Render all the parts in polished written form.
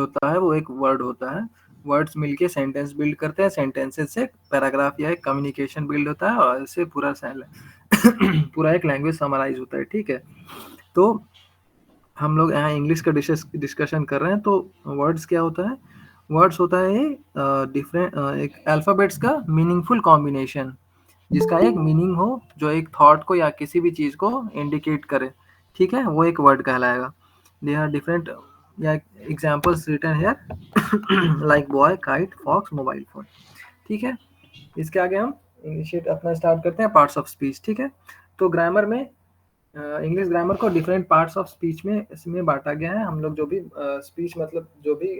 होता है वो एक वर्ड होता है, वर्ड्स मिलके सेंटेंस बिल्ड करते हैं, सेंटेंसेस से पैराग्राफ या एक कम्युनिकेशन बिल्ड होता है और इससे पूरा पूरा एक लैंग्वेज समराइज होता है, ठीक है। तो हम लोग यहाँ इंग्लिश का डिस्कशन कर रहे हैं, तो वर्ड्स क्या होता है, वर्ड्स होता है डिफरेंट एक अल्फाबेट्स का मीनिंगफुल कॉम्बिनेशन, जिसका एक मीनिंग हो, जो एक थॉट को या किसी भी चीज को इंडिकेट करे, ठीक है, वो एक वर्ड कहलाएगा। दे आर डिफरेंट या examples written here like boy, kite, fox, mobile phone, ठीक है। इसके आगे हम इनिशिएट अपना स्टार्ट करते हैं पार्ट्स ऑफ स्पीच, ठीक है। तो ग्रामर में इंग्लिश ग्रामर को डिफरेंट पार्ट्स ऑफ स्पीच में इसमें बांटा गया है। हम लोग जो भी स्पीच मतलब जो भी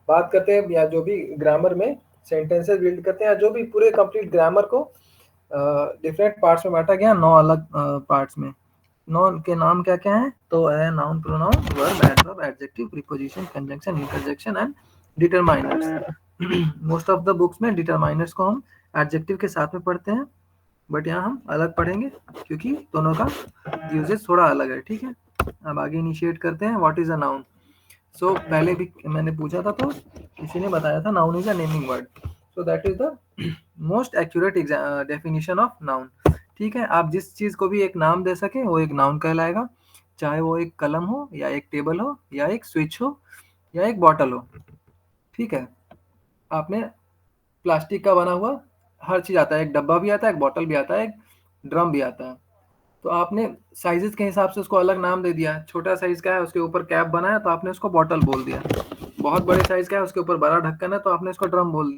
बात करते हैं या जो भी ग्रामर में सेंटेंसेस बिल्ड करते हैं या जो भी पूरे कंप्लीट ग्रामर को डिफरेंट पार्ट्स में बांटा गया, 9 अलग पार्ट्स में। 9 के नाम क्या क्या है, तो है noun, pronoun, verb, adverb, adjective, preposition, conjunction, interjection and determiners. Most of the books में डिटरमाइनर्स को हम एडजेक्टिव के साथ में पढ़ते हैं, बट यहाँ हम अलग पढ़ेंगे क्योंकि दोनों का यूजेस थोड़ा अलग है, ठीक है। अब आगे इनिशिएट करते हैं, व्हाट इज अ नाउन। सो पहले भी मैंने पूछा था तो किसी ने बताया था noun is a naming word, so that is the most accurate definition of noun, ठीक है। आप जिस चीज को भी एक नाम दे सके वो एक नाउन कहलाएगा, चाहे वो एक कलम हो या एक टेबल हो या एक स्विच हो या एक बॉटल हो, ठीक है। आपने प्लास्टिक का बना हुआ हर चीज आता है, एक डब्बा भी आता है, एक बॉटल भी आता है, एक ड्रम भी आता है, तो आपने साइजेस के हिसाब से उसको अलग नाम दे दिया। छोटा साइज का है उसके ऊपर कैप बना है तो आपने उसको बॉटल बोल दिया, बहुत बड़े साइज का है उसके ऊपर बड़ा ढक्कन है तो आपने उसको ड्रम बोल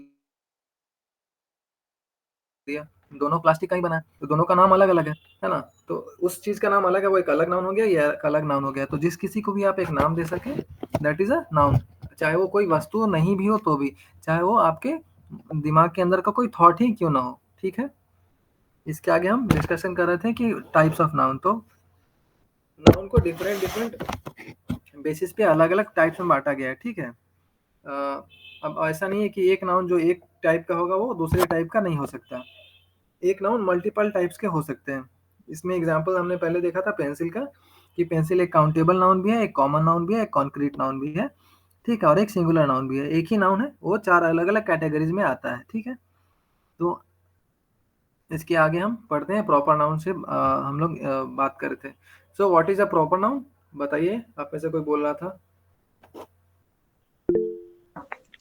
दिया। दोनों प्लास्टिक का ही बना है तो दोनों का नाम अलग अलग है ना। तो उस चीज का नाम अलग है, वो एक अलग नाउन हो गया, ये एक अलग नाउन हो गया। तो जिस किसी को भी आप एक नाम दे सके दैट इज अ नाउन, चाहे वो कोई वस्तु नहीं भी हो तो भी, चाहे वो आपके दिमाग के अंदर का कोई थॉट ही क्यों ना हो, ठीक है। इसके आगे हम डिस्कशन कर रहे थे कि टाइप्स ऑफ नाउन, तो नाउन को डिफरेंट डिफरेंट बेसिस पे अलग अलग टाइप्स में बांटा गया है, ठीक है। अब ऐसा नहीं है कि एक नाउन जो एक टाइप का होगा वो दूसरे टाइप का नहीं हो सकता, एक नाउन मल्टीपल टाइप्स के हो सकते हैं। इसमें एग्जांपल हमने पहले देखा था पेंसिल का, कि पेंसिल एक काउंटेबल नाउन भी है, एक कॉमन नाउन भी है, एक कॉन्क्रीट नाउन भी है, ठीक है, और एक सिंगुलर नाउन भी है। एक ही नाउन है, वो 4 अलग अलग कैटेगरीज में आता है, ठीक है। तो इसके आगे हम पढ़ते हैं प्रॉपर नाउन से हम लोग बात कर रहे थे। So what is a proper noun, बताइए, आप में से कोई बोल रहा था।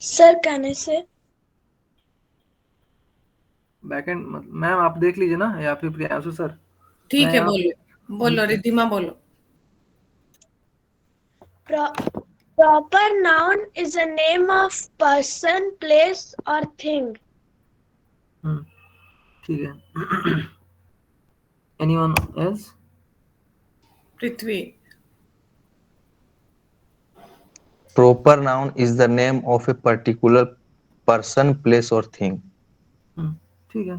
सर कहने से बैकएंड मैम आप देख लीजिए ना, या फिर प्रियांशु सर, मैं ठीक है, यहाँ पे बोलो बोलो रिद्धिमा बोलो। proper noun is a name of person, place or thing. ठीक है। Anyone else? Prithvi. Proper noun is the name of a particular person, place or thing. ठीक है।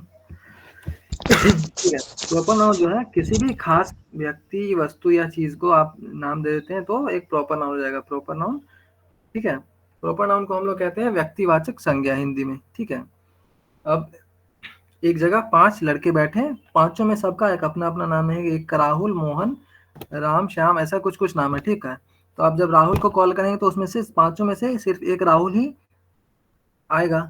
ठीक है, प्रॉपर नाउन जो है किसी भी खास व्यक्ति, वस्तु या चीज को आप नाम दे देते हैं तो एक प्रॉपर नाउन हो जाएगा, प्रॉपर नाउन, ठीक है। प्रॉपर नाउन को हम लोग कहते हैं व्यक्तिवाचक संज्ञा हिंदी में, ठीक है। अब एक जगह 5 लड़के बैठे हैं, पांचों में सबका एक अपना अपना नाम है, एक का राहुल, मोहन, राम, श्याम, ऐसा कुछ कुछ नाम है, ठीक है। तो आप जब राहुल को कॉल करेंगे तो उसमें से पांचों में से सिर्फ एक राहुल ही आएगा,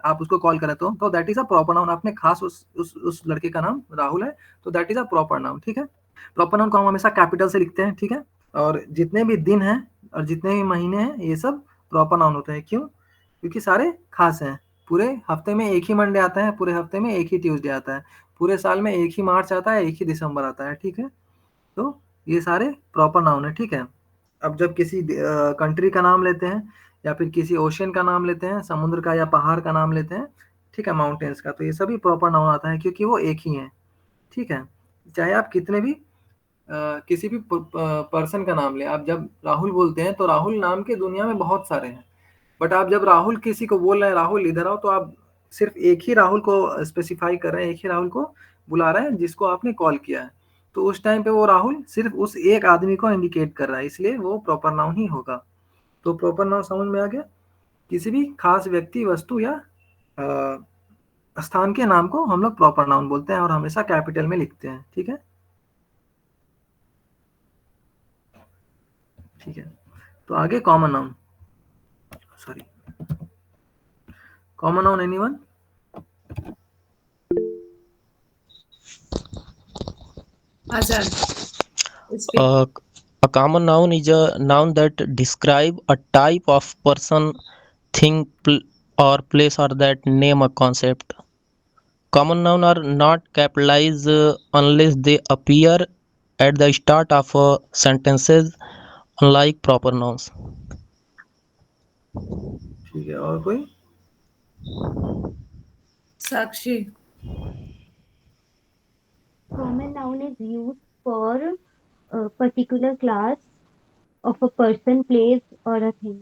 आप उसको कॉल करें तो that is a proper noun. आपने खास उस लड़के का नाम राहुल है तो that is a proper noun, ठीक है। प्रॉपर नाउन को हम हमेशा कैपिटल से लिखते हैं, ठीक है। और जितने भी दिन हैं और जितने भी महीने हैं ये सब प्रॉपर नाउन होते हैं, क्यों, क्योंकि सारे खास हैं। पूरे हफ्ते में एक ही मंडे आता है, पूरे हफ्ते में एक ही ट्यूसडे आता है, पूरे साल में एक ही मार्च आता है, एक ही दिसंबर आता है, ठीक है। तो ये सारे प्रॉपर नाउन है, ठीक है। अब जब किसी कंट्री का नाम लेते हैं या फिर किसी ओशियन का नाम लेते हैं, समुद्र का या पहाड़ का नाम लेते हैं, ठीक है, माउंटेन्स का, तो ये सभी प्रॉपर नाउन आता है क्योंकि वो एक ही है, ठीक है। चाहे आप कितने भी किसी भी पर्सन का नाम लें, आप जब राहुल बोलते हैं तो राहुल नाम के दुनिया में बहुत सारे हैं, बट आप जब राहुल किसी को बोल रहे हैं राहुल इधर आओ, तो आप सिर्फ एक ही राहुल को स्पेसिफाई कर रहे हैं, एक ही राहुल को बुला रहे हैं जिसको आपने कॉल किया है। तो उस टाइम पे वो राहुल सिर्फ उस एक आदमी को इंडिकेट कर रहा है, इसलिए वो प्रॉपर नाउन ही होगा। तो प्रॉपर नाउन समझ में आ गया, किसी भी खास व्यक्ति, वस्तु या स्थान के नाम को हम लोग प्रॉपर नाउन बोलते हैं और हमेशा कैपिटल में लिखते हैं, ठीक है। ठीक है, तो आगे common noun, sorry, common noun anyone? Azad speak. A common noun is a noun that describe a type of person, thing, or place, or that name a concept. Common noun are not capitalized unless they appear at the start of sentences, unlike proper nouns. ठीक है, और कोई? साक्षी Common noun is used for a particular class of a person, place, or a thing.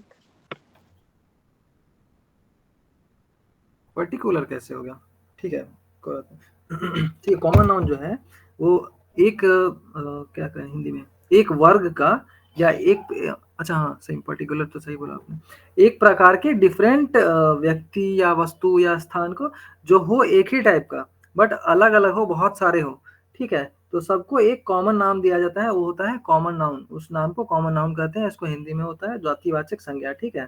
Particular कैसे हो गया? ठीक है, कोई बात नहीं। ठीक है, कॉमन नाउन जो है वो एक क्या कहें हिंदी में, एक वर्ग का या एक, अच्छा हाँ सही, पर्टिकुलर तो सही बोला आपने, एक प्रकार के डिफरेंट व्यक्ति या वस्तु या स्थान को जो हो एक ही टाइप का बट अलग अलग हो, बहुत सारे हो, ठीक है, तो सबको एक कॉमन नाम दिया जाता है, वो होता है कॉमन नाउन। उस नाम को कॉमन नाउन कहते हैं, इसको हिंदी में होता है जातिवाचक संज्ञा। ठीक है,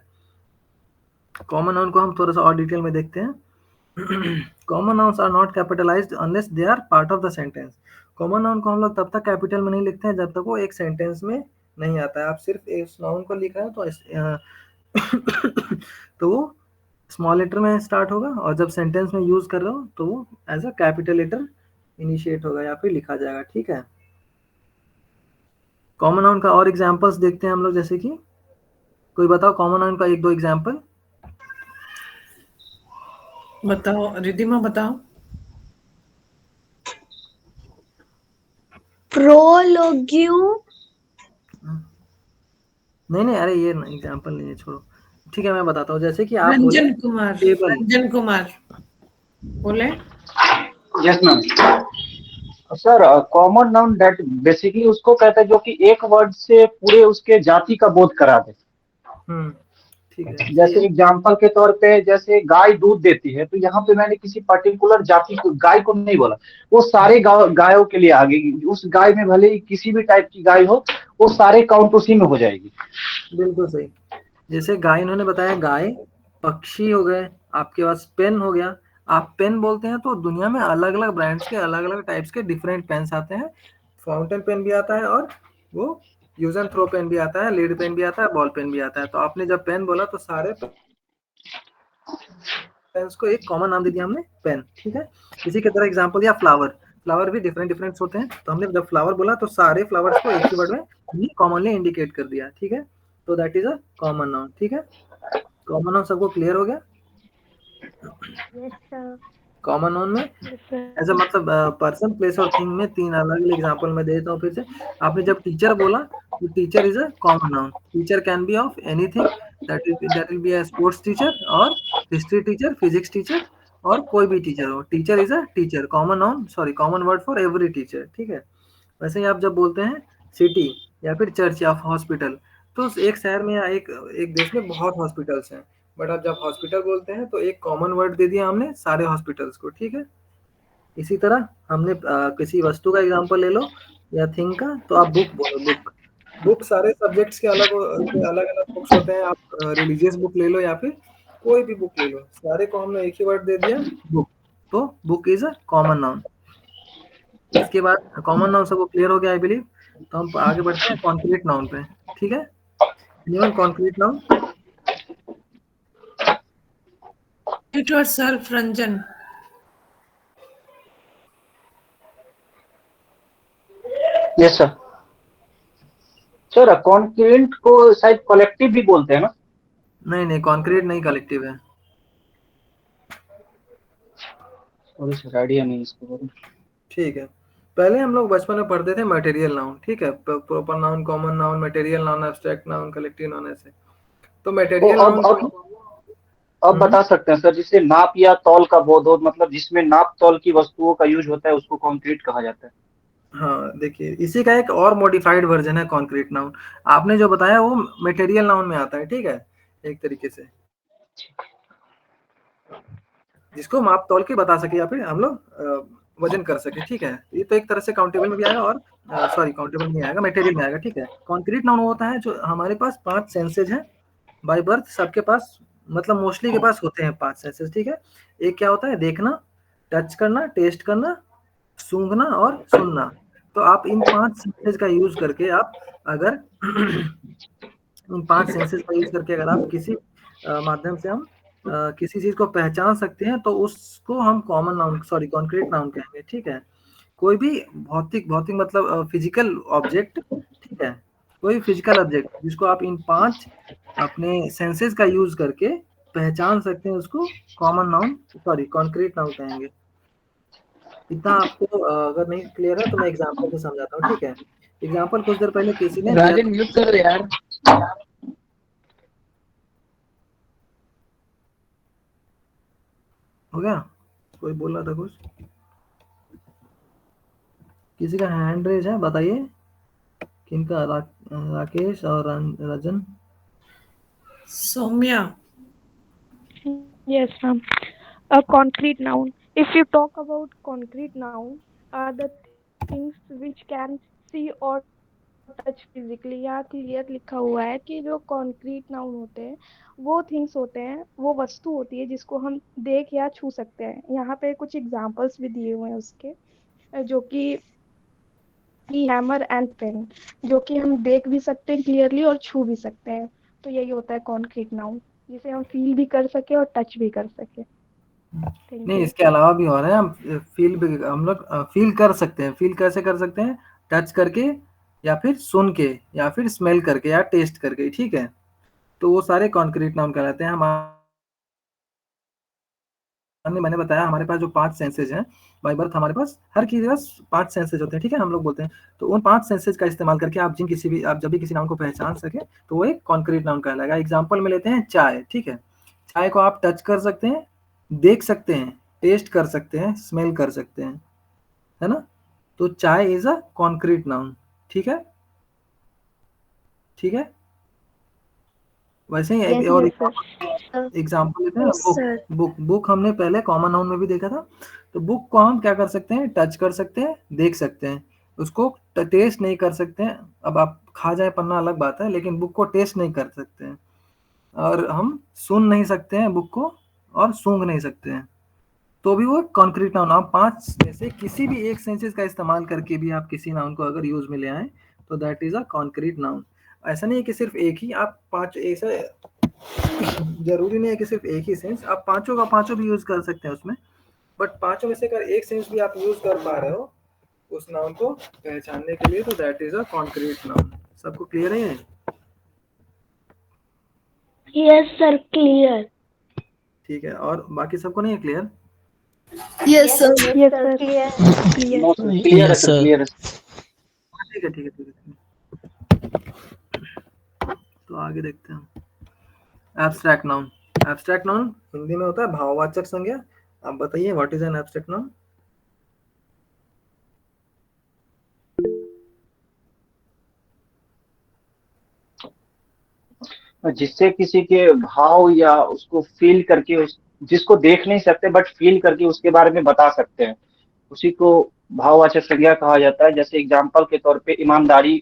कॉमन नाउन को हम थोड़ा सा और डिटेल में देखते हैं। Common nouns are not capitalized unless they are part of the sentence. Common noun को हम लोग तब तक कैपिटल में नहीं लिखते हैं जब तक वो एक सेंटेंस में नहीं आता है। आप सिर्फ इस नाउन को लिख रहे हैं तो वो स्मॉल लेटर में स्टार्ट होगा, और जब सेंटेंस में यूज कर रहे हो तो वो as a capital letter initiate होगा या फिर लिखा जाएगा। ठीक है, कॉमन नाउन का और एग्जांपल्स देखते हैं हम लोग, जैसे कि कोई बताओ कॉमन नाउन का एक दो एग्जांपल। बताओ, रिद्धिमा बताओ। प्रोलोग्यू। नहीं, अरे ये एग्जांपल नहीं है, छोड़ो। ठीक है, मैं बताता हूँ, जैसे कि आप बोले रंजन कुमार, टेबल। रंजन कुमार बोले। Yes ma'am. Sir, common noun that basically उसको कहते हैं जो कि एक वर्ड से पूरे उसके जाति का बोध करा दे। ठीक है, जैसे एग्जांपल के तौर पे, जैसे गाय दूध देती है, तो यहाँ पे मैंने किसी पर्टिकुलर जाति को, गाय को नहीं बोला, वो सारे गायों के लिए आ गई। उस गाय में भले ही किसी भी टाइप की गाय हो, वो सारे काउंट उसी में हो जाएगी। बिल्कुल सही। जैसे गाय इन्होंने बताया, गाय, पक्षी हो गए, आपके पास पेन हो गया। आप पेन बोलते हैं तो दुनिया में अलग अलग ब्रांड्स के अलग अलग टाइप्स के डिफरेंट पेन्स आते हैं। फाउंटेन पेन भी आता है और वो यूज एंड थ्रो पेन भी आता है, लीड पेन भी आता है, बॉल पेन भी आता है। तो आपने जब पेन बोला तो सारे पेन्स को एक कॉमन नाम दे दिया हमने, पेन। ठीक है, इसी के तरह एग्जांपल दिया फ्लावर। फ्लावर भी डिफरेंट होते हैं, तो हमने जब फ्लावर बोला तो सारे फ्लावर्स को एक ही वर्ड में कॉमनली इंडिकेट कर दिया। ठीक है, तो that is a common noun. ठीक है, कॉमन नाउन सबको क्लियर हो गया? Yes, sir. कॉमन नाउन में ऐसा मतलब पर्सन, प्लेस और थिंग में तीन अलग अलग एग्जांपल मैं देता हूँ फिर से। आपने जब टीचर बोला तो teacher is a common noun. Teacher can be of anything, that will be a sports teacher और हिस्ट्री टीचर, फिजिक्स टीचर और कोई भी टीचर हो। Teacher is a teacher, common noun, sorry common word for every teacher. ठीक है, वैसे ही आप जब बोलते हैं सिटी या फिर चर्च या हॉस्पिटल, तो एक शहर में या एक देश में बहुत हॉस्पिटल्स हैं, बट आप जब हॉस्पिटल बोलते हैं तो एक कॉमन वर्ड दे दिया हमने सारे हॉस्पिटल्स को। ठीक है, इसी तरह हमने किसी वस्तु का एग्जांपल ले लो या थिंग का, तो आप बुक बोलो। बुक सारे सब्जेक्ट्स के अलग अलग बुक्स होते हैं। आप रिलीजियस बुक ले लो या फिर कोई भी बुक ले लो, सारे को हमने एक ही वर्ड दे दिया, बुक। तो book is a common noun. इसके बाद कॉमन नाउन सबको क्लियर हो गया आई बिलीव, तो हम आगे बढ़ते हैं कॉन्क्रीट नाउन पे। ठीक है, anyone concrete noun? It was self Ranjan. Yes sir. Sir, concrete को शायद कलेक्टिव भी बोलते हैं ना? नहीं, कॉन्क्रीट नहीं, कलेक्टिव है। सॉरी सर, आइडिया नहीं इसको। ठीक है, पहले हम लोग बचपन में पढ़ते थे मटेरियल नाउन। ठीक है, proper noun, common noun, material noun, abstract noun, collective noun, ऐसे। तो मटेरियल नाउन अब बता सकते हैं सर, जिससे नाप या तौल का बोध हो, मतलब जिसमें नाप तौल की वस्तुओं का यूज होता है, उसको कंक्रीट कहा जाता है। हाँ, देखिए इसी का एक और मॉडिफाइड वर्जन है कॉन्क्रीट नाउन। आपने जो बताया वो मटेरियल नाउन में आता है। ठीक है, एक तरीके से जिसको माप तौल के बता सके या फिर हम लोग वजन कर सके, ठीक है। ये तो एक तरह से काउंटेबल में भी आएगा और सॉरी काउंटेबल नहीं आएगा, मटेरियल में आएगा, ठीक है। कॉन्क्रीट नाउन होता है जो हमारे पास 5 सेंसेज हैं बाय बर्थ, सबके पास मतलब मोस्टली के पास होते हैं 5 सेंसेज, ठीक है। एक क्या होता है, देखना, टच करना, टेस्ट करना, सूंघना और सुनना। तो आप इन 5 सेंसेज का यूज करके आप अगर इन 5 सेंसेज का यूज करके अगर आप किसी माध्यम से हम किसी चीज को पहचान सकते हैं तो उसको हम common noun sorry concrete noun कहेंगे, ठीक है। कोई भी भौतिक भौतिक मतलब फिजिकल ऑब्जेक्ट, ठीक है, कोई फिजिकल ऑब्जेक्ट जिसको आप इन 5 अपने सेंसेस का यूज करके पहचान सकते हैं उसको common noun sorry concrete noun कहेंगे। इतना आपको अगर नहीं क्लियर है तो मैं एग्जांपल से समझाता हूँ, ठीक है। एग्जांपल कुछ देर पहले किसी ने राजन म्यूट कर दे यार। हो गया, कोई बोल रहा था कुछ, किसी का हैंड रेज है, बताइए किनका, राकेश और रजन। Saumya. Yes, ma'am. A concrete noun. If you talk about concrete noun, are the things which can see or touch physically. यहाँ क्लियर लिखा हुआ है कि जो concrete noun होते हैं वो things होते हैं, वो वस्तु होती है जिसको हम देख या छू सकते हैं। यहाँ पे कुछ एग्जांपल्स भी दिए हुए हैं उसके, जो कि हैमर एंड पेन, जो कि हम देख भी सकते हैं क्लियरली और छू भी सकते हैं। तो यही होता है कॉन्क्रीट नाउन, जिसे हम फील भी कर सके और टच भी कर सके। नहीं, इसके अलावा भी और है, हम फील भी हम लोग फील कर सकते हैं। फील कैसे कर सकते हैं, टच करके या फिर सुन के या फिर स्मेल करके या टेस्ट करके, ठीक है। तो वो सारे कॉन्क्रीट नाउन कहलाते हैं। मैंने बताया हमारे पास जो 5 सेंसेज हैं बाय बर्थ, हमारे पास हर किसी के पास 5 सेंसेज होते हैं, ठीक है, हम लोग बोलते हैं। तो उन 5 सेंसेज का इस्तेमाल करके आप जब भी किसी नाउन को पहचान सके तो वो एक कॉन्क्रीट नाउन कहलाएगा। एग्जाम्पल में लेते हैं चाय, ठीक है। चाय को आप टच कर सकते हैं, देख सकते हैं, टेस्ट कर सकते हैं, स्मेल कर सकते हैं, है ना। तो चाय इज अ कॉन्क्रीट नाउन, ठीक है, ठीक है। वैसे ही एक और एग्जाम्पल लेते हैं, बुक हमने पहले कॉमन नाउन में भी देखा था। तो बुक को हम क्या कर सकते हैं, टच कर सकते हैं, देख सकते हैं, उसको टेस्ट नहीं कर सकते हैं। अब आप खा जाए पन्ना अलग बात है, लेकिन बुक को टेस्ट नहीं कर सकते हैं। और हम सुन नहीं सकते हैं बुक को और सूंघ नहीं सकते हैं, तो भी वो कॉन्क्रीट नाउन। आप 5 में से किसी भी एक सेंसेस का इस्तेमाल करके भी आप किसी नाउन को अगर यूज में ले आए तो that is a concrete noun. ऐसा नहीं है कि सिर्फ एक ही, आप 5 ऐसा जरूरी नहीं है कि सिर्फ एक ही सेंस, आप पांचों का पांचों भी यूज कर सकते हैं उसमें। बट पांचों में से अगर एक सेंस भी आप यूज कर पा रहे हो उस नाउन को पहचानने के लिए तो that is a concrete noun. सबको क्लियर है ये? Yes sir, clear. ठीक है, और बाकी सबको नहीं है clear? Yes sir. Yes sir, clear. Clear है सर, क्लियर है। ठीक है, ठीक है, ठीक है। तो आगे देखते हैं। Abstract noun. Abstract noun Hindi में होता है भाववाचक संज्ञा। आप बताइए what is an abstract noun? जिससे किसी के भाव या उसको फील करके, उस जिसको देख नहीं सकते बट फील करके उसके बारे में बता सकते हैं, उसी को भाववाचक संज्ञा कहा जाता है। जैसे एग्जाम्पल के तौर पे ईमानदारी,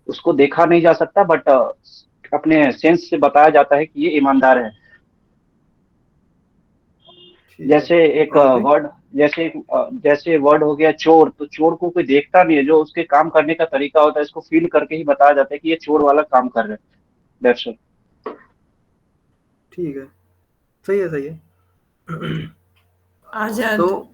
उसको देखा नहीं जा सकता बट अपने सेंस से बताया जाता है कि ये ईमानदार है। जैसे एक वर्ड, जैसे वर्ड हो गया चोर, तो चोर को कोई देखता नहीं है, जो उसके काम करने का तरीका होता है इसको फील करके ही बताया जाता है कि ये चोर वाला काम कर रहे हैं। That's all. ठीक है, सही है, सही है। आजाद। तो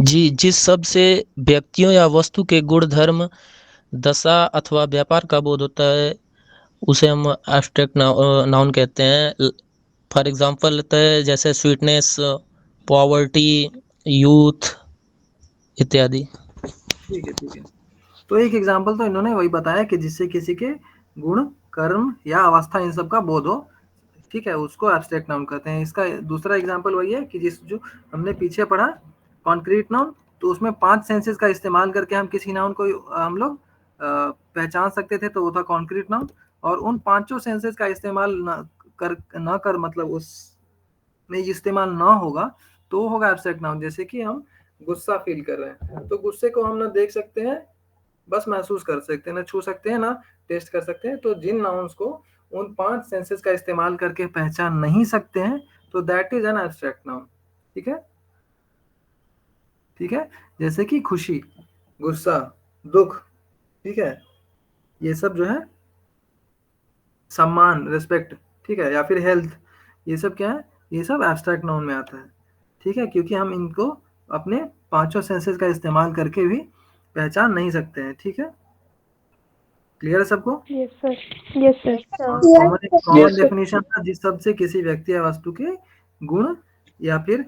जी, जिस शब्द से व्यक्तियों या वस्तु के गुण धर्म, दशा अथवा व्यापार का बोध होता है उसे हम एब्स्ट्रैक्ट नाउन कहते हैं। फॉर एग्जांपल लेते हैं जैसे स्वीटनेस, पॉवर्टी, यूथ इत्यादि। ठीक है, ठीक है। तो एक एग्जांपल तो इन्होंने वही बताया कि जिससे किसी के गुण, कर्म या अवस्था इन सब का बोध हो, ठीक है, उसको एब्स्ट्रैक्ट नाउन कहते हैं। इसका दूसरा एग्जांपल वही है कि जो हमने पीछे पढ़ा कॉन्क्रीट नाउन, तो उसमें 5 सेंसेस का इस्तेमाल करके हम किसी नाउन को हम लोग पहचान सकते थे, तो वो था कॉन्क्रीट नाउन। और उन 5 सेंसेस का इस्तेमाल न कर मतलब उस में इस्तेमाल ना होगा तो होगा एब्स्ट्रैक्ट नाउन। जैसे कि हम गुस्सा फील कर रहे हैं तो गुस्से को हम ना देख सकते हैं, बस महसूस कर सकते हैं, ना छू सकते हैं, ना टेस्ट कर सकते हैं। तो जिन नाउन्स को उन 5 सेंसेस का इस्तेमाल करके पहचान नहीं सकते हैं तो that is an abstract noun. ठीक है, ठीक है। जैसे कि खुशी, गुस्सा, दुख, ठीक है, ये सब जो है, सम्मान, रिस्पेक्ट, ठीक है, या फिर हेल्थ, ये सब क्या है, ये सब एब्स्ट्रैक्ट नाउन में आता है। ठीक है, क्योंकि हम इनको अपने 5 सेंसेस का इस्तेमाल करके भी पहचान नहीं सकते हैं। ठीक है, क्लियर है सबको? Yes, sir. Yes, sir. Common definition था जिस शब्द से किसी व्यक्ति या वस्तु के गुण या फिर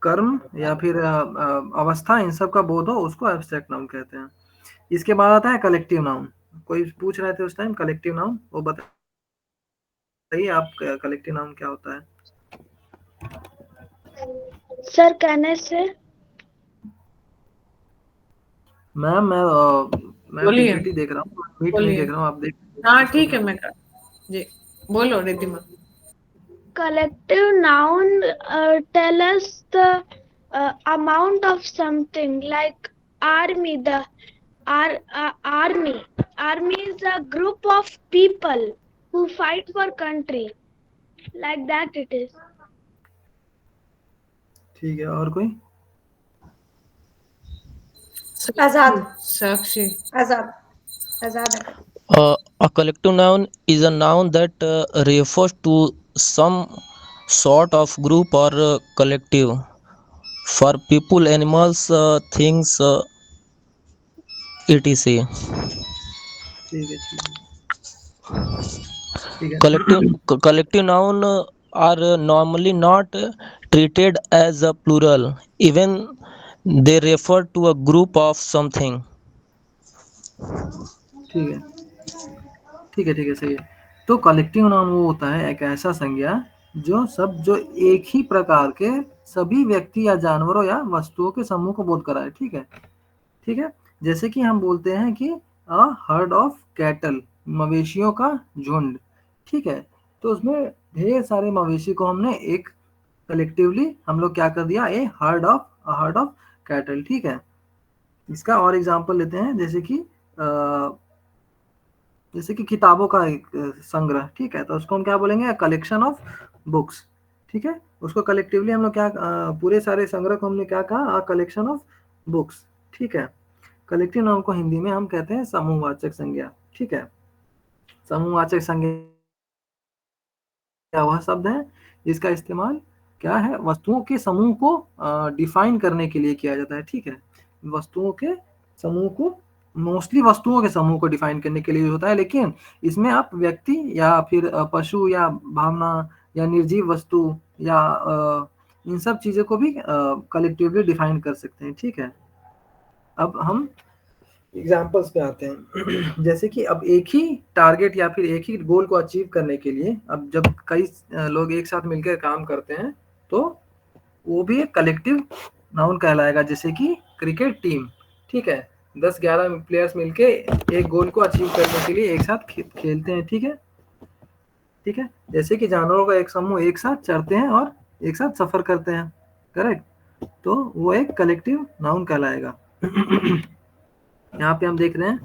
कर्म या फिर अवस्था, इन सब का बोध हो, उसको एब्स्ट्रैक्ट नाउन कहते हैं। इसके बाद आता है कलेक्टिव नाउन। कोई पूछ रहे थे उस टाइम कलेक्टिव नाउन, वो बताइए आप, कलेक्टिव नाउन क्या होता है? Sir, can I say? Ma'am मैं बोलिए। पीपीटी देख रहा हूँ, मीट नहीं बोलिए। देख रहा हूँ, आप देख। हाँ ठीक है, मैं कर जी, बोलो Riddhima. Collective noun tell us the amount of something, like army. The army. Army is a group of people who fight for country. Like that it is. ठीक है, और कोई? आजाद। साक्षी। आजाद। आजाद है। A collective noun is a noun that refers to some sort of group or collective for people, animals, things, etc. ठीक है, ठीक है, ठीक है। Collective noun are normally not treated as a plural, even they refer to a group of something. ठीक है, ठीक है, ठीक है, सही है। तो कलेक्टिव नाउन वो होता है एक ऐसा संज्ञा जो एक ही प्रकार के सभी व्यक्ति या जानवरों या वस्तुओं के समूह को बोध कराए। ठीक है, ठीक है। जैसे कि हम बोलते हैं कि अ हर्ड ऑफ कैटल, मवेशियों का झुंड। ठीक है, तो उसमें ढेर सारे मवेशी को हमने एक कलेक्टिवली हम लोग क्या कर दिया, ए हर्ड ऑफ कैटल। ठीक है, इसका और एग्जांपल लेते हैं, जैसे कि किताबों का एक संग्रह। ठीक है, तो उसको हम क्या बोलेंगे, कलेक्शन ऑफ बुक्स। ठीक है, उसको कलेक्टिवली हम लोग क्या, पूरे सारे संग्रह को हमने क्या कहा, कलेक्शन ऑफ बुक्स। ठीक है, कलेक्टिव नाउन को हिंदी में हम कहते हैं समूहवाचक संज्ञा। ठीक है, समूहवाचक संज्ञा वह शब्द है जिसका इस्तेमाल क्या है, वस्तुओं के समूह को डिफाइन करने के लिए किया जाता है। ठीक है, वस्तुओं के समूह को, मोस्टली वस्तुओं के समूह को डिफाइन करने के लिए होता है, लेकिन इसमें आप व्यक्ति या फिर पशु या भावना या निर्जीव वस्तु या इन सब चीजों को भी कलेक्टिवली डिफाइन कर सकते हैं। ठीक है, अब हम एग्जाम्पल्स पे आते हैं। जैसे कि अब एक ही टारगेट या फिर एक ही गोल को अचीव करने के लिए अब जब कई लोग एक साथ मिलकर काम करते हैं तो वो भी एक कलेक्टिव नाउन कहलाएगा। जैसे कि क्रिकेट टीम, ठीक है, 10-11 प्लेयर्स मिलके एक गोल को अचीव करने के लिए एक साथ खेलते हैं। ठीक है, ठीक है। जैसे कि जानवरों का एक समूह एक साथ चरते हैं और एक साथ सफर करते हैं, करेक्ट, तो वो एक कलेक्टिव नाउन कहलाएगा। यहाँ पे हम देख रहे हैं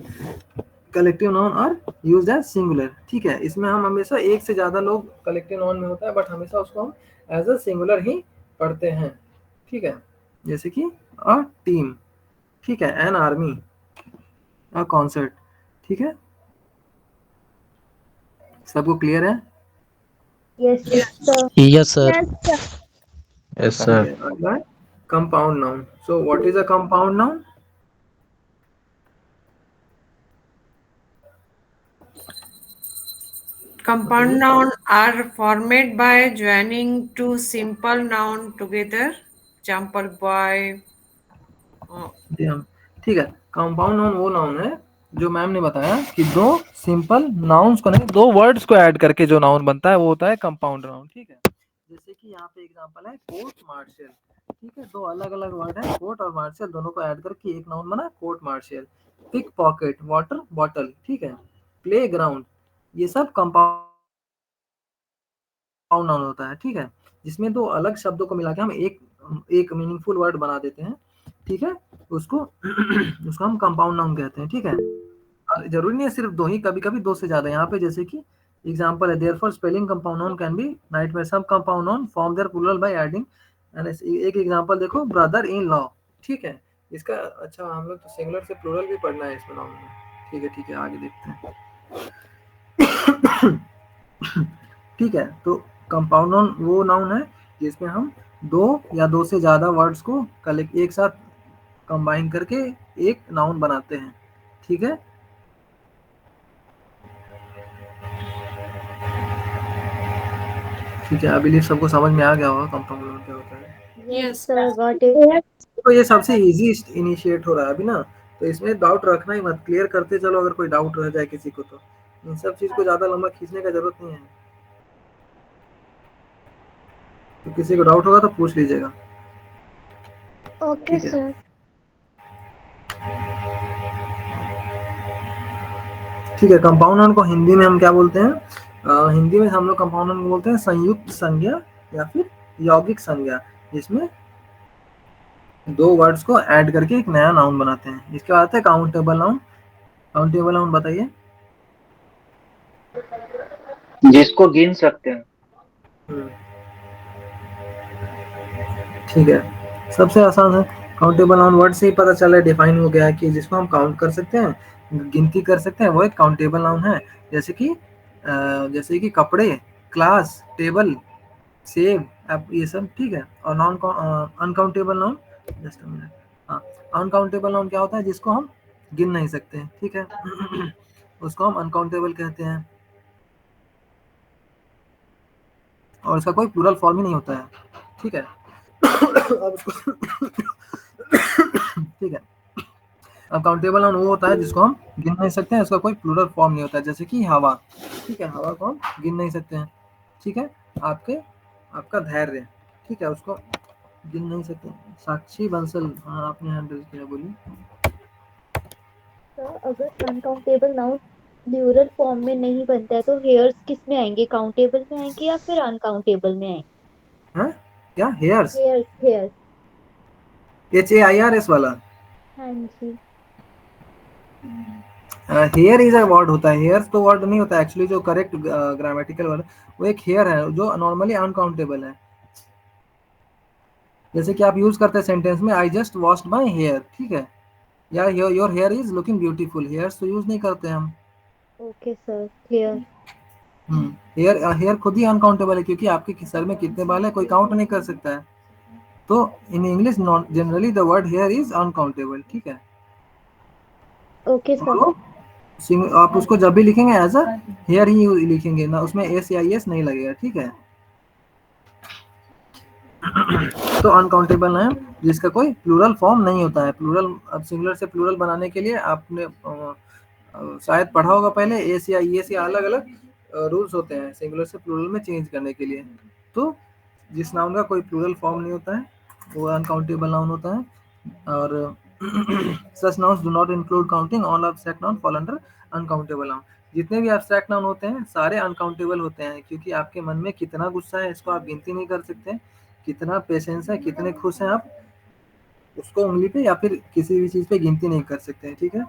collective noun are used as singular. ठीक है, इसमें हम हमेशा एक से ज्यादा लोग कलेक्टिव नाउन में होता है, बट हमेशा उसको हम एज अ सिंगुलर ही पढ़ते हैं। ठीक है, जैसे कि अ टीम, ठीक है, एन आर्मी, अ कॉन्सर्ट। ठीक है, सबको क्लियर है? Yes, sir. Yes, sir. Yes, sir. अगला है compound noun. So what is a compound noun? Compound noun are formed by joining two simple noun together. Example boy. जी हाँ, ठीक है। Compound noun वो नाउन है जो मैम ने बताया कि दो सिंपल नाउन्स को नहीं, दो वर्ड्स को ऐड करके जो नाउन बनता है वो होता है कंपाउंड नाउन। ठीक है, जैसे कि यहाँ पे एग्जांपल है कोर्ट मार्शल। ठीक है, दो अलग अलग वर्ड है, कोर्ट और मार्शल, दोनों को ऐड करके एक नाउन बना court martial. Pick pocket, water bottle, ठीक है, प्ले ग्राउंड, ये सब कंपाउंड नाउन होता है, ठीक है, जिसमें दो अलग शब्दों को मिला के हम एक मीनिंगफुल वर्ड बना देते हैं, ठीक है, उसको उसको हम कंपाउंड नाउन कहते हैं, ठीक है। जरूरी नहीं है सिर्फ दो ही, कभी कभी दो से ज्यादा। यहाँ पे जैसे कि एग्जांपल है, therefore spelling compound noun can be nightmare, some compound noun form their plural by adding. एक एग्जांपल देखो, ब्रदर इन लॉ, ठीक है, इसका अच्छा हम लोग तो सिंगुलर से प्लूरल भी पढ़ना है इसमें नाउन में, ठीक है, आगे देखते हैं। ठीक है, तो कंपाउंड नाउन वो नाउन है जिसमें हम दो या दो से ज्यादा वर्ड्स को कलेक्ट एक साथ कंबाइन करके एक नाउन बनाते हैं, ठीक है। ठीक है, आई बिलीव सबको समझ में आ गया होगा कंपाउंड नाउन क्या होता है। Yes. sir, got it. तो ये सबसे इजी इनिशिएट हो रहा है अभी ना, तो इसमें डाउट रखना ही मत, क्लियर करते चलो, अगर कोई डाउट रह जाए किसी को तो इन सब चीज को ज्यादा लंबा खींचने का जरूरत नहीं है। तो किसी को डाउट होगा तो पूछ लीजिएगा। ओके ठीक है। सर। ठीक है, कंपाउंड नाउन को हिंदी में हम क्या बोलते हैं? हिंदी में हम लोग कंपाउंड नाउन को बोलते हैं संयुक्त संज्ञा या फिर यौगिक संज्ञा, जिसमें दो वर्ड्स को ऐड करके एक नया नाउन बनाते हैं। इसके बाद है काउंटेबल नाउन। काउंटेबल नाउन बताइए। जिसको गिन सकते हैं। ठीक है, सबसे आसान है काउंटेबल नाउन, वर्ड से ही पता चला, डिफाइन हो गया है कि जिसको हम काउंट कर सकते हैं, गिनती कर सकते हैं, वो एक काउंटेबल नाउन है। जैसे कि कपड़े, क्लास, टेबल, सेब, ये सब, ठीक है। और non uncountable noun, just a minute, हाँ, अनकाउंटेबल नाउन क्या होता है? जिसको हम गिन नहीं सकते, ठीक है। उसको हम अनकाउंटेबल कहते हैं, और इसका कोई प्लूरल फॉर्म ही नहीं होता है, ठीक है। अब ठीक है, अब काउंटेबल नाउन वो होता है जिसको हम गिन नहीं सकते हैं, उसका कोई प्लूरल फॉर्म नहीं होता है, जैसे कि हवा, ठीक है, हवा को हम गिन नहीं सकते हैं, ठीक है। आपका धैर्य, ठीक है, उसको गिन नहीं सकते। साक्षी बंसल, हाँ आपने हैंड रेज किया, बोलिए। सर, अगर अनकाउंटेबल नाउन प्लूरल फॉर्म में नहीं बनता है तो हेयर्स किस में आएंगे? काउंटेबल में आएंगे या फिर अनकाउंटेबल में आएंगे? हाँ, क्या हेयर्स? हेयर्स। HAIRS वाला? हाँ जी। हेयर इज अ वर्ड होता है, हेयर्स तो वर्ड नहीं होता एक्चुअली। जो करेक्ट ग्रामेटिकल वर्ड वो एक हेयर है, जो नॉर्मली अनकाउंटेबल है। जैसे कि आप यूज करते हैं सेंटेंस में, I just washed my hair, ठीक है, या your hair is looking beautiful, hairs तो यूज नहीं करते हम। Okay sir, clear. हेयर खुद ही अनकाउंटेबल है, क्योंकि आपके सर में कितने बाल है कोई काउंट नहीं कर सकता है। तो in English generally the word here is uncountable, ठीक है। Okay sir. तो आप उसको जब भी लिखेंगे एज अ हेयर ही लिखेंगे ना, उसमें S या ES नहीं लगेगा, ठीक है। तो अनकाउंटेबल है जिसका कोई प्लूरल फॉर्म नहीं होता है। प्लूरल, अब सिंगुलर से प्लूरल बनाने के लिए आपने शायद पढ़ा होगा पहले, S या ES या अलग अलग रूल्स होते हैं सिंगुलर से प्लूरल में चेंज करने के लिए। तो जिस नाउन का कोई प्लूरल फॉर्म नहीं होता है वो अनकाउंटेबल नाउन होता है। और such nouns do not include counting, all abstract noun fall under uncountable noun। जितने भी abstract noun होते हैं सारे अनकाउंटेबल होते हैं, क्योंकि आपके मन में कितना गुस्सा है इसको आप गिनती नहीं कर सकते, कितना पेशेंस है, कितने खुश हैं आप, उसको उंगली पे या फिर किसी भी चीज पे गिनती नहीं कर सकते हैं, ठीक है।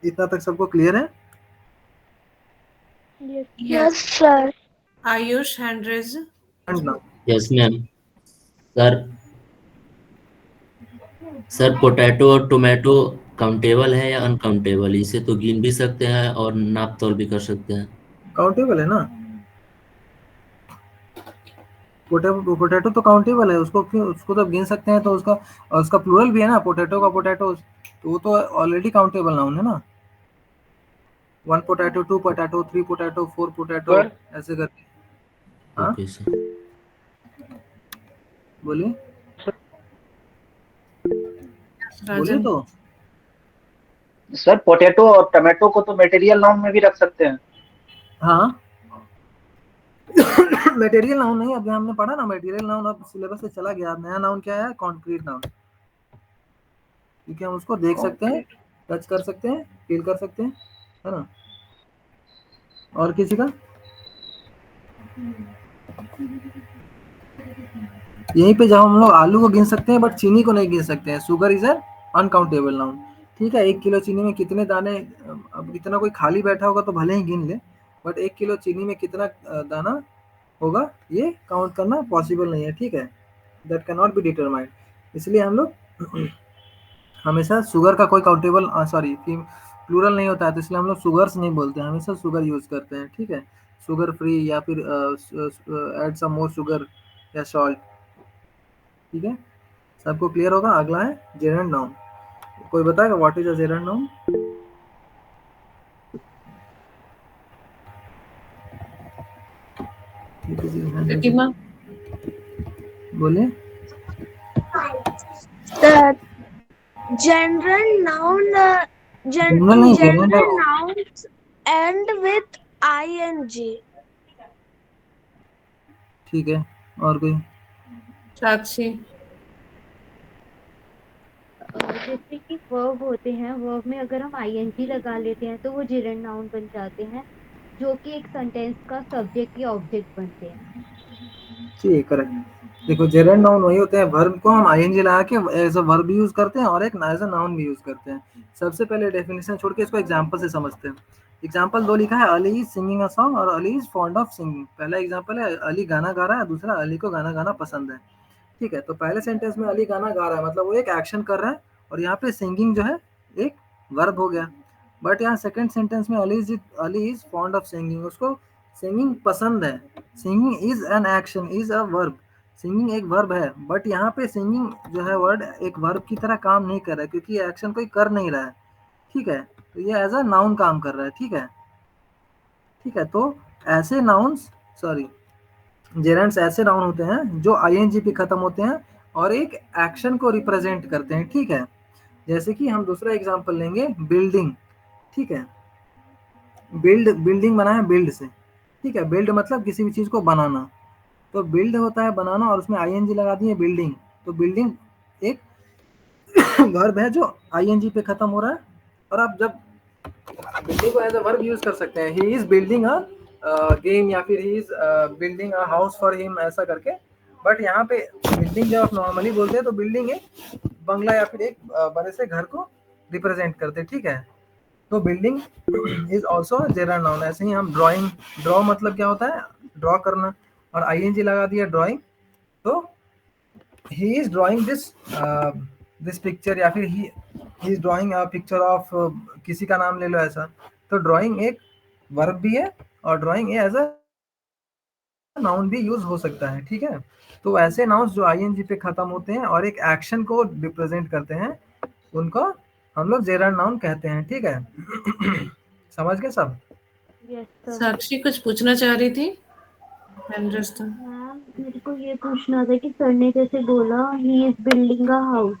इतना तक सबको क्लियर है? Yes sir. Ayush, hand raise. Yes ma'am. Sir potato और टोमेटो काउंटेबल है या अनकाउंटेबल? इसे तो गिन भी सकते हैं और नाप तोल भी कर सकते हैं। काउंटेबल है ना, पोटैटो तो काउंटेबल है, उसको क्यों, उसको तो गिन सकते हैं, तो उसका प्लूरल भी है ना, पोटैटो का पोटैटो, तो वो तो ऑलरेडी काउंटेबल नाउन है ना। 1 पोटैटो, 2 पोटैटो, 3 पोटैटो, 4 पोटैटो, ऐसे करके। हाँ ओके सर। बोलिए, बोलिए Rajan. तो। सर पोटैटो और टमाटो को तो मटेरियल नाउन में भी रख सकते हैं। हाँ, मटेरियल नाउन नहीं, अभी हमने पढ़ा ना मटेरियल नाउन, अब सिलेबस से चला गया। नया नाउन क्या है? कॉन्क्रीट नाउन, क्योंकि हम उसको देख सकते हैं, टच कर सकते हैं, फील कर सकते हैं, है ना। और किसी का? यहीं पे जब हम लोग आलू को गिन सकते हैं बट चीनी को नहीं गिन सकते हैं। Sugar is an uncountable noun. ठीक है, 1 किलो चीनी में कितने दाने, अब इतना कोई खाली बैठा होगा तो भले ही गिन ले, बट 1 किलो चीनी में कितना दाना होगा ये काउंट करना पॉसिबल नहीं है। ठीक है, that can not be determined. इसलिए हम लोग हमेशा शुगर का कोई काउंटेबल सॉरी प्लूरल नहीं होता है, तो इसलिए हम लोग शुगर्स नहीं बोलते हैं, हमेशा शुगर यूज करते हैं। ठीक है, शुगर फ्री या फिर ऐड सम मोर शुगर या सॉल्ट। ठीक है, सबको क्लियर होगा। अगला है जेरेंड नाउन। कोई बताएगा what is a gerund noun? Pratima बोलिए। The general noun, general in नहीं, gerund general nouns end with ing. ठीक है, और कोई? साक्षी जैसे कि वर्ब होते हैं, वर्ब में अगर हम आईएनजी लगा लेते हैं तो वो जेरेंड नाउन बन जाते हैं, जो कि एक सेंटेंस का सब्जेक्ट या ऑब्जेक्ट बनते हैं। ठीक है, करेक्ट। देखो, जेरेंड नाउन वही होते हैं वर्ब को हम आईएनजी लगा के एज अ वर्ब भी यूज करते हैं और एक एज अ नाउन भी यूज करते हैं। सबसे पहले डेफिनेशन छोड़ के इसको एग्जांपल से समझते हैं। एग्जांपल 2 लिखा है, Ali is singing a song और Ali is fond of singing. पहला एग्जांपल है अली गाना गा रहा है, दूसरा अली को गाना गाना पसंद है। ठीक है, तो पहले सेंटेंस में अली गाना गा रहा है मतलब वो एक एक्शन कर रहा है, और यहाँ पे सिंगिंग जो है एक वर्ब हो गया। बट यहाँ सेकंड सेंटेंस में Ali is fond of singing, उसको सिंगिंग पसंद है। Singing is an action, is a verb. Singing एक वर्ब है, बट यहाँ पे सिंगिंग जो है वर्ड एक वर्ब की तरह काम नहीं कर रहा है, क्योंकि एक्शन कोई कर नहीं रहा है। ठीक है, तो ये एज अ नाउन काम कर रहा है। ठीक है, ठीक है, तो ऐसे नाउन्स, सॉरी, जेरेंड्स ऐसे नाउन होते हैं जो आईएनजी पे खत्म होते हैं और एक एक्शन को रिप्रेजेंट करते हैं। ठीक है, जैसे कि हम दूसरा एग्जांपल लेंगे, बिल्डिंग। ठीक है, बिल्डिंग बना है बिल्ड से। ठीक है, बिल्ड मतलब किसी भी चीज को बनाना, तो बिल्ड होता है बनाना, और उसमें आईएनजी लगा दिए बिल्डिंग, तो बिल्डिंग एक वर्ब है जो आईएनजी पे खत्म हो रहा है। और आप जब बिल्डिंग को एज अ वर्ब यूज कर सकते हैं, he is building a game या फिर he is building a house for him, ऐसा करके। बट यहाँ पे बिल्डिंग जब आप नॉर्मली बोलते हैं तो बिल्डिंग एक बंगला या फिर एक बड़े से घर को रिप्रेजेंट करते हैं। ठीक है, तो building is also gerund noun. ऐसे ही हम ड्राइंग, ड्रॉ मतलब क्या होता है, ड्रॉ करना, और आईएनजी लगा दिया ड्राइंग, तो he is drawing this picture, या फिर he is drawing a picture of किसी का नाम ले लो ऐसा। तो ड्राइंग एक वर्ब भी है और ड्राइंग एज अ नाउन भी यूज हो सकता है। ठीक है, तो ऐसे नाउन्स जो आईएनजी पे खत्म होते हैं और एक एक्शन को रिप्रेजेंट करते हैं, उनको हम लोग जेरंड नाउन कहते हैं। ठीक है, समझ गए सब? Yes sir. साक्षी कुछ पूछना चाह रही थी? अंडरस्टैंड। मैम, मेरे को ये पूछना था कि सर ने जैसे बोला he is building a house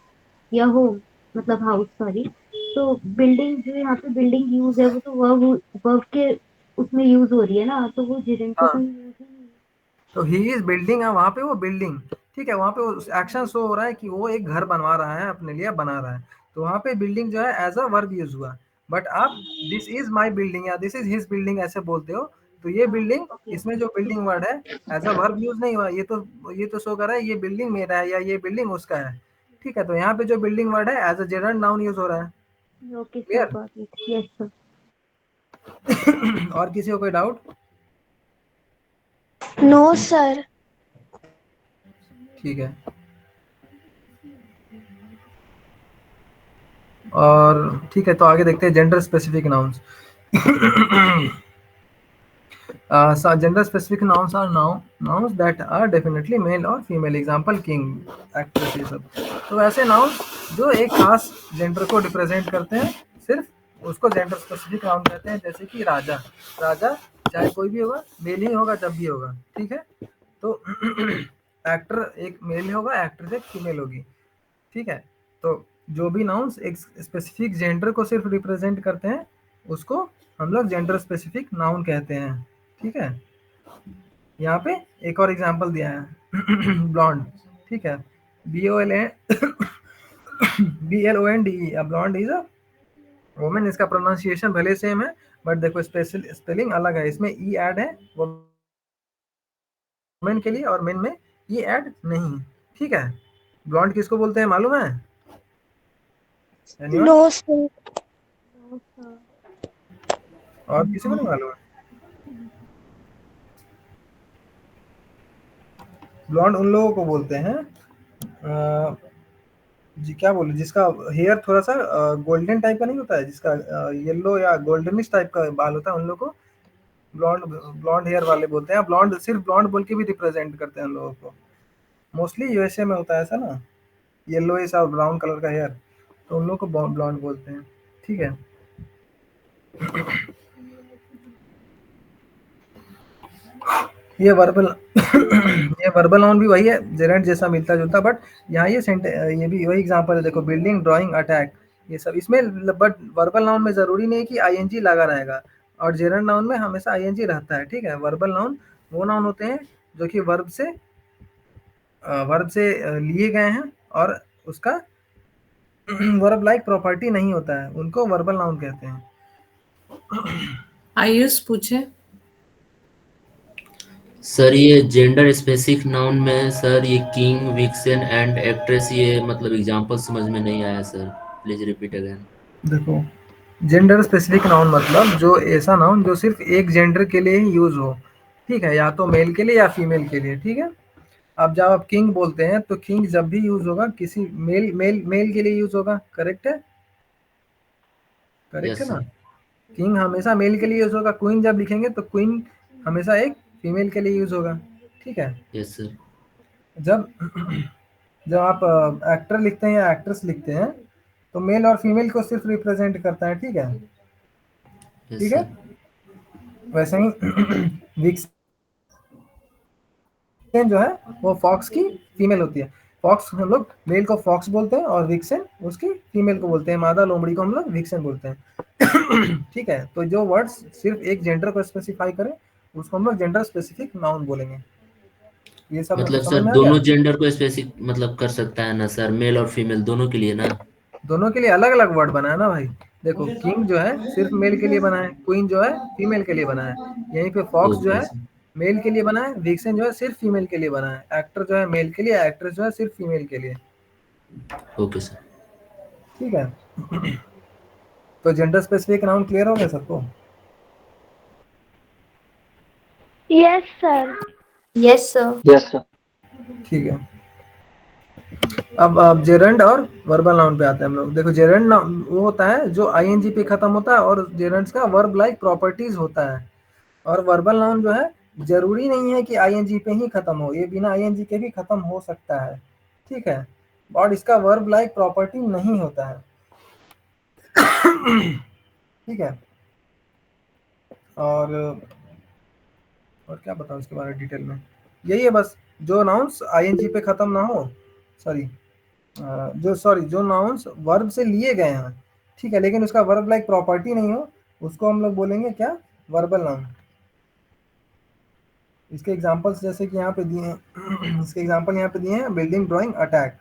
या होम, मतलब हाउस, सॉरी, तो बिल्डिंग जो यहाँ पे बिल्डिंग यूज है वो तो वर्ब के उसमें यूज हो रही है ना, तो वो जेरेंड तो हाँ, कहीं यूज ही नहीं है। तो ही इज बिल्डिंग है वहां पे वो बिल्डिंग। ठीक है, वहां पे एक्शन शो हो रहा है कि वो एक घर बनवा रहा है, अपने लिए बना रहा है, तो वहां पे बिल्डिंग जो है एज अ वर्ब यूज हुआ। बट आप दिस इज माई बिल्डिंग या दिस इज हिज बिल्डिंग ऐसे बोलते हो, तो ये हाँ, बिल्डिंग, ओके। इसमें जो बिल्डिंग वर्ड है एज अ वर्ब यूज नहीं हुआ, ये तो शो कर रहा है ये बिल्डिंग मेरा है या ये बिल्डिंग उसका है। ठीक है, तो यहाँ पे जो बिल्डिंग वर्ड है as a gerund noun use हो रहा है। Okay sir, clear? Got it. Yes sir. और किसी को कोई डाउट? No, sir. ठीक है, और ठीक है, तो आगे देखते हैं gender specific nouns. Gender specific nouns are nouns that are definitely male or female. Example king, actress, ये सब। तो ऐसे nouns जो एक खास जेंडर को रिप्रेजेंट करते हैं, सिर्फ उसको जेंडर स्पेसिफिक नाउन कहते हैं। जैसे कि राजा, राजा चाहे कोई भी होगा, मेल ही होगा जब भी होगा। ठीक है, तो एक्टर एक मेल होगा, एक्ट्रेस एक फीमेल होगी। ठीक है, तो जो भी नाउन्स एक स्पेसिफिक जेंडर को सिर्फ रिप्रेजेंट करते हैं, उसको हम लोग जेंडर स्पेसिफिक नाउन कहते हैं। ठीक है, यहाँ पे एक और एग्जांपल दिया है, ब्लॉन्ड। ठीक है, BLONDE, blonde is a women. इसका प्रोनाउंसिएशन भले सेम है, बट देखो स्पेलिंग अलग है, इसमें ई ऐड है, वो मेन के लिए और मेन में ये ऐड नहीं, ठीक है। ब्लॉन्ड किसको बोलते हैं मालूम है? Anyone? No sir. और किसी को नहीं मालूम है? ब्लॉन्ड उन लोगों को बोलते हैं जी क्या बोले, जिसका हेयर थोड़ा सा गोल्डन टाइप का नहीं होता है, जिसका येलो या गोल्डनिश टाइप का बाल होता है, उन लोगों को ब्लॉन्ड ब्लॉन्ड हेयर वाले बोलते हैं। ब्लॉन्ड सिर्फ ब्लॉन्ड बोल के भी रिप्रेजेंट करते हैं उन लोगों को। मोस्टली यूएसए में होता है ऐसा ना, येलोइश और ब्राउन कलर का हेयर, तो उन लोगों को ब्लॉन्ड बोलते हैं, ठीक है। ये वर्बल ये वर्बल नाउन भी वही है, जेरेंट जैसा मिलता जुलता, बट यहाँ ये भी वही एग्जांपल है। देखो बिल्डिंग, ड्राइंग, अटैक, ये सब इसमें, बट वर्बल नाउन में जरूरी नहीं कि आईएनजी लगा रहेगा, और जेरेंट नाउन में हमेशा आईएनजी रहता है, ठीक है। वर्बल नाउन वो नाउन होते हैं जो कि वर्ब से लिए गए हैं और उसका वर्ब लाइक प्रॉपर्टी नहीं होता है, उनको वर्बल नाउन कहते हैं। आयुष पूछे। सर ये जेंडर स्पेसिफिक नाउन में सर ये किंग, विक्सन एंड एक्ट्रेस, ये मतलब एग्जांपल समझ में नहीं आया सर, प्लीज रिपीट अगेन। देखो जेंडर स्पेसिफिक नाउन मतलब जो ऐसा नाउन जो सिर्फ एक जेंडर के लिए ही यूज हो, ठीक है, या तो मेल के लिए या फीमेल के लिए, ठीक है। अब जब आप किंग बोलते हैं तो किंग जब भी यूज होगा किसी मेल के लिए यूज होगा, करेक्ट है? करेक्ट यस है ना? सर। किंग हमेशा मेल के लिए यूज होगा। क्वीन जब लिखेंगे तो क्वीन हमेशा एक फीमेल के लिए यूज होगा, ठीक है। Yes sir. जब जब आप एक्टर लिखते हैं या एक्ट्रेस लिखते हैं तो मेल और फीमेल को सिर्फ रिप्रेजेंट करता है, ठीक है। यस ठीक है, सर। वैसे ही विक्सन जो है वो फॉक्स की फीमेल होती है। फॉक्स हम लोग मेल को फॉक्स बोलते हैं और विक्सन उसकी फीमेल को बोलते हैं, मादा लोमड़ी को हम लोग विक्सन बोलते हैं। ठीक है, तो जो वर्ड्स सिर्फ एक जेंडर को स्पेसिफाई करें उसको हम लोग जेंडर स्पेसिफिक नाउन बोलेंगे। ये सब मतलब समझ सर में आ दोनों गया? जेंडर को स्पेसिफिक मतलब कर सकता है ना सर, मेल और फीमेल दोनों के लिए ना? दोनों के लिए अलग अलग वर्ड बना है ना भाई। देखो किंग जो है सिर्फ मेल के लिए बना है, क्वीन जो है फीमेल के लिए बना है, यहीं पे फॉक्स जो ओके है सर। मेल के लिए बना है, विक्सन जो है सिर्फ फीमेल के लिए बना है, एक्टर जो है मेल के लिए, एक्ट्रेस जो है सिर्फ फीमेल के लिए, ओके सर। ठीक है। तो जेंडर स्पेसिफिक नाउन क्लियर हो गया सबको? Yes sir. Yes sir. Yes sir. ठीक है, अब जेरेंड और वर्बल नाउन पे आते हैं हम लोग। देखो जेरेंड वो होता है जो आईएनजी पे खत्म होता है और जेरेंड्स का वर्ब लाइक प्रॉपर्टीज होता है, और वर्बल नाउन जो है जरूरी नहीं है कि आईएनजी पे ही खत्म हो, ये बिना आईएनजी के भी खत्म हो सकता है, ठीक है, और इसका वर्ब लाइक प्रॉपर्टी नहीं होता है। ठीक है, और क्या बताऊं इसके बारे में डिटेल में, यही है बस। जो नाउन्स आईएनजी पे खत्म ना हो, सॉरी जो नाउन्स वर्ब से लिए गए हैं, ठीक है, लेकिन उसका वर्ब लाइक प्रॉपर्टी नहीं हो, उसको हम लोग बोलेंगे क्या? Verbal noun. इसके एग्जांपल्स जैसे कि यहाँ पे दिए हैं इसके एग्जांपल यहाँ पे दिए हैं, बिल्डिंग, ड्राइंग, अटैक,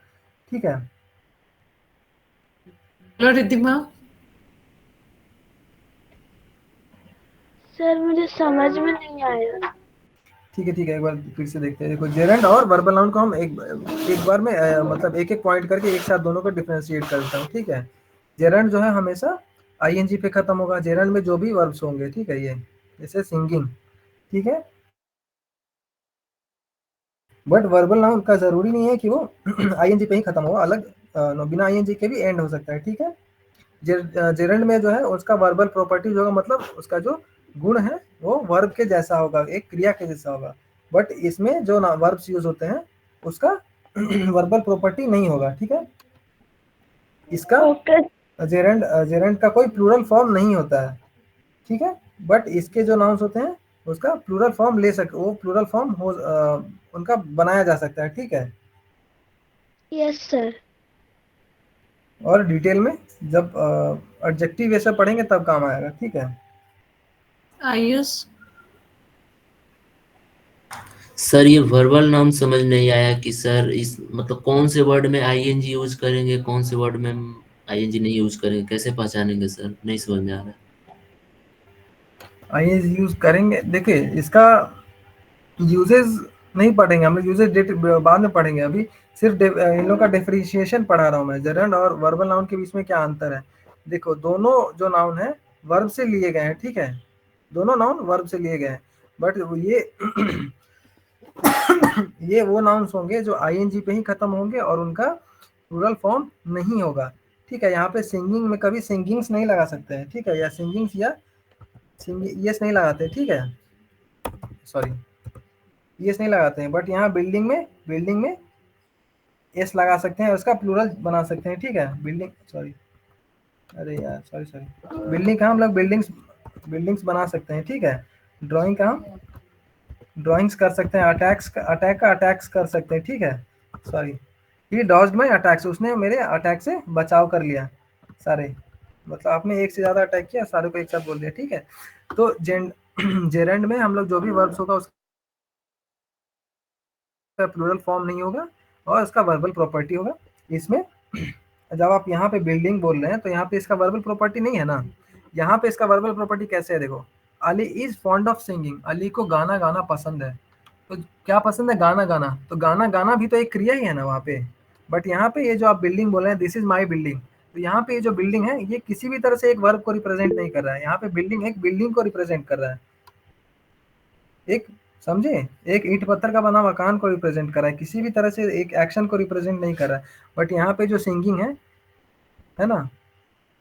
ठीक है। बोलो रिद्धिमा। सर मुझे समझ में नहीं आया। ठीक है, एक बार फिर से देखते हैं। देखो जेरेंड और वर्बल नाउन को हम एक बार में मतलब एक एक पॉइंट करके एक साथ दोनों को डिफरेंशिएट करता हूँ, ठीक है। जेरेंड जो है हमेशा आईएनजी पे खत्म होगा, जेरेंड में जो भी वर्ब्स होंगे, ठीक है, ये जैसे सिंगिंग, ठीक है। बट वर्बल नाउन का जरूरी नहीं है कि वो आईएनजी पे ही खत्म हो, अलग बिना आईएनजी के भी एंड हो सकता है, ठीक है। जेरेंड में जो है उसका वर्बल प्रॉपर्टीज होगा, मतलब उसका जो गुण है वो वर्ब के जैसा होगा, एक क्रिया के जैसा होगा, बट इसमें जो वर्ब्स यूज होते हैं उसका वर्बल प्रॉपर्टी नहीं होगा, ठीक है। इसका ओके। जेरेंड का कोई प्लूरल फॉर्म नहीं होता है, ठीक है, बट इसके जो नाउन्स होते हैं उसका प्लूरल फॉर्म वो प्लूरल फॉर्म हो उनका बनाया जा सकता है, ठीक है। Yes sir. और डिटेल में जब एडजेक्टिव ये सब पढ़ेंगे तब काम आएगा, ठीक है। आयुष। सर ये वर्बल नाउन समझ नहीं आया कि सर इस मतलब कौन से वर्ड में आईएनजी यूज करेंगे, कौन से वर्ड में आईएनजी नहीं यूज करेंगे, कैसे पहचानेंगे सर, नहीं समझ में आ रहा है। आईएनजी यूज करेंगे, देखिए इसका यूजेस नहीं पढ़ेंगे हम लोग, यूजेज बाद में पढ़ेंगे, अभी सिर्फ इन लोग का डिफरेंशिएशन पढ़ा रहा हूँ मैं। जेरेंड और वर्बल नाउन के बीच में क्या अंतर है। देखो दोनों जो नाउन है वर्ब से लिए गए हैं, ठीक है, दोनों नाउन वर्ब से लिए गए हैं, बट ये वो नाउन्स होंगे जो आईएनजी पे ही खत्म होंगे और उनका प्लूरल फॉर्म नहीं होगा, ठीक है। यहाँ पे सिंगिंग में कभी सिंगिंग्स नहीं लगा सकते हैं, ठीक है, या सिंगिंग्स या यस नहीं लगाते, ठीक है, सॉरी यस नहीं लगाते हैं, बट यहाँ बिल्डिंग में एस लगा सकते हैं और उसका प्लूरल बना सकते हैं, ठीक है। बिल्डिंग, सॉरी, अरे यार सॉरी बिल्डिंग का हम लोग बिल्डिंग्स बना सकते हैं, ठीक है। ड्राइंग का हम ड्राइंग्स कर सकते हैं, अटैक्स कर सकते हैं, ठीक है। सॉरी, ही डॉज्ड माय अटैक्स, उसने मेरे अटैक से बचाव कर लिया सारे, मतलब आपने एक से ज्यादा अटैक किया, सारे को एक साथ बोल दिया, ठीक है। तो जेरेंड में हम लोग जो भी वर्ब्स होगा उसका प्लूरल फॉर्म नहीं होगा और उसका वर्बल प्रॉपर्टी होगा। इसमें जब आप यहाँ पे बिल्डिंग बोल रहे हैं तो यहाँ पे इसका वर्बल प्रॉपर्टी नहीं है ना, यहाँ पे इसका वर्बल प्रॉपर्टी कैसे है, देखो, Ali is fond of singing, Ali को गाना गाना पसंद है, तो क्या पसंद है, गाना गाना, तो गाना गाना भी तो एक क्रिया ही है ना वहाँ पे। बट यहाँ पे ये जो आप बिल्डिंग बोल रहे हैं, दिस इज माई बिल्डिंग, तो यहाँ पे ये जो बिल्डिंग है ये किसी भी तरह से एक वर्ब को रिप्रेजेंट नहीं कर रहा है, यहाँ पे बिल्डिंग एक बिल्डिंग को रिप्रेजेंट कर रहा है, एक, समझे, एक ईंट पत्थर का बना मकान को रिप्रेजेंट कर रहा है, किसी भी तरह से एक एक्शन को रिप्रेजेंट नहीं कर रहा है। बट यहाँ पे जो सिंगिंग है ना,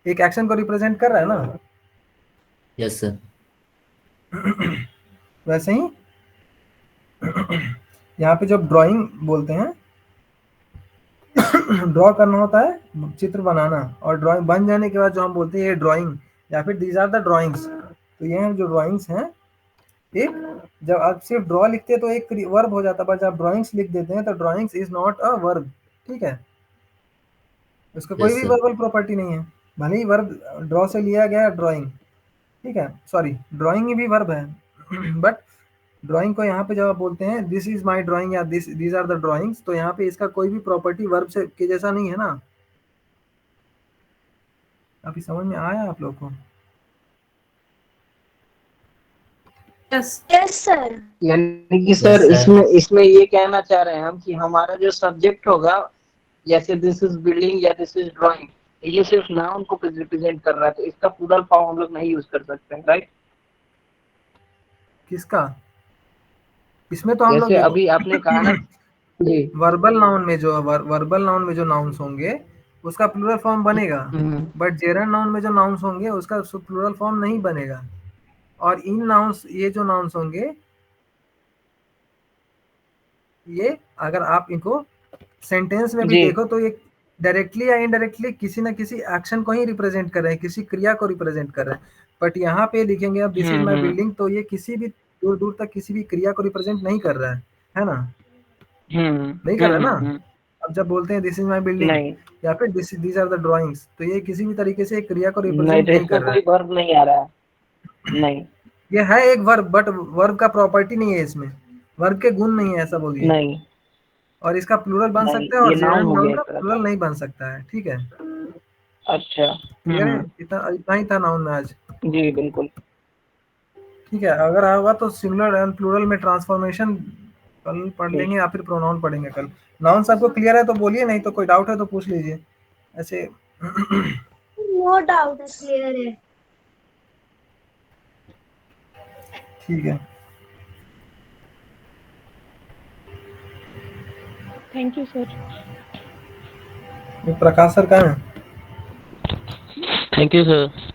एक एक्शन को रिप्रेजेंट कर रहा है ना। Yes sir. वैसे ही यहाँ पे जब ड्राइंग बोलते हैं ड्रॉ करना होता है, चित्र बनाना, और ड्राइंग बन जाने के बाद जो हम बोलते हैं ये ड्राइंग या फिर दीज आर द ड्राइंग्स, तो ये जो ड्राइंग्स हैं, एक, जब आप सिर्फ ड्रॉ लिखते हैं तो एक वर्ब हो जाता है, बट जब ड्राइंग्स लिख देते हैं तो drawings is not a verb, ठीक है, उसका कोई भी वर्बल प्रॉपर्टी नहीं है, भले ही वर्ब ड्रॉ से लिया गया ड्राइंग, ठीक है, सॉरी ड्राइंग भी वर्ब है बट ड्राइंग को यहाँ पे जब आप बोलते हैं दिस इज माई ड्राइंग या दीज आर द ड्राइंग्स, तो यहाँ पे इसका कोई भी प्रॉपर्टी वर्ब से के जैसा नहीं है ना। अभी समझ में आया आप लोग को? Yes sir. यानी कि सर इसमें ये कहना चाह रहे हैं हम कि हमारा जो सब्जेक्ट होगा, जैसे दिस इज बिल्डिंग या दिस इज ड्राइंग, ये सिर्फ नाउन को रिप्रेजेंट कर रहा है, तो इसका प्लूरल फॉर्म हम लोग नहीं यूज कर सकते हैं, राइट? किसका? इसमें तो हम लोग जैसे अभी आपने कहा ना जी, वर्बल नाउन में जो नाउन्स होंगे उसका प्लूरल फॉर्म बनेगा, बट जेरंड नाउन में जो नाउन्स होंगे उसका प्लूरल फॉर्म नहीं बनेगा। और इन नाउन्स, ये जो नाउन्स होंगे, ये अगर आप इनको सेंटेंस में भी देखो तो ये डायरेक्टली या इनडायरेक्टली किसी ना किसी एक्शन को ही रिप्रेजेंट कर रहे हैं, किसी क्रिया को रिप्रेजेंट कर रहे हैं। बट यहाँ पे लिखेंगे अब दिस इज माई बिल्डिंग, तो ये किसी भी दूर दूर तक किसी भी क्रिया को रिप्रेजेंट नहीं कर रहा है ना, नहीं कर रहा है ना। अब जब बोलते हैं दिस इज माई बिल्डिंग या फिर दीज आर द ड्राइंग्स, तो ये किसी भी तरीके से एक क्रिया को रिप्रेजेंट नहीं कर रहा है, वर्ब नहीं आ रहा है, नहीं, ये है एक वर्ब, बट वर्ब का प्रॉपर्टी नहीं है इसमें, वर्ब के गुण नहीं है, ऐसा बोलिए, नहीं, और इसका प्लूरल बन सकता है और नाउन का प्लूरल नहीं बन सकता है, ठीक है। अच्छा, क्लियर है? इतना ही था नाउन में आज। जी बिल्कुल, ठीक है, अगर आएगा तो सिंगुलर एंड प्लूरल में ट्रांसफॉर्मेशन कल पढ़ लेंगे या फिर प्रोनाउन पढ़ेंगे कल। नाउन सबको क्लियर है तो बोलिए, नहीं तो कोई डाउट है तो पूछ लीजिए ऐसे। नो डाउट है, क्लियर है। ठीक है, thank you sir. Prakash sir कहाँ है? Thank you sir.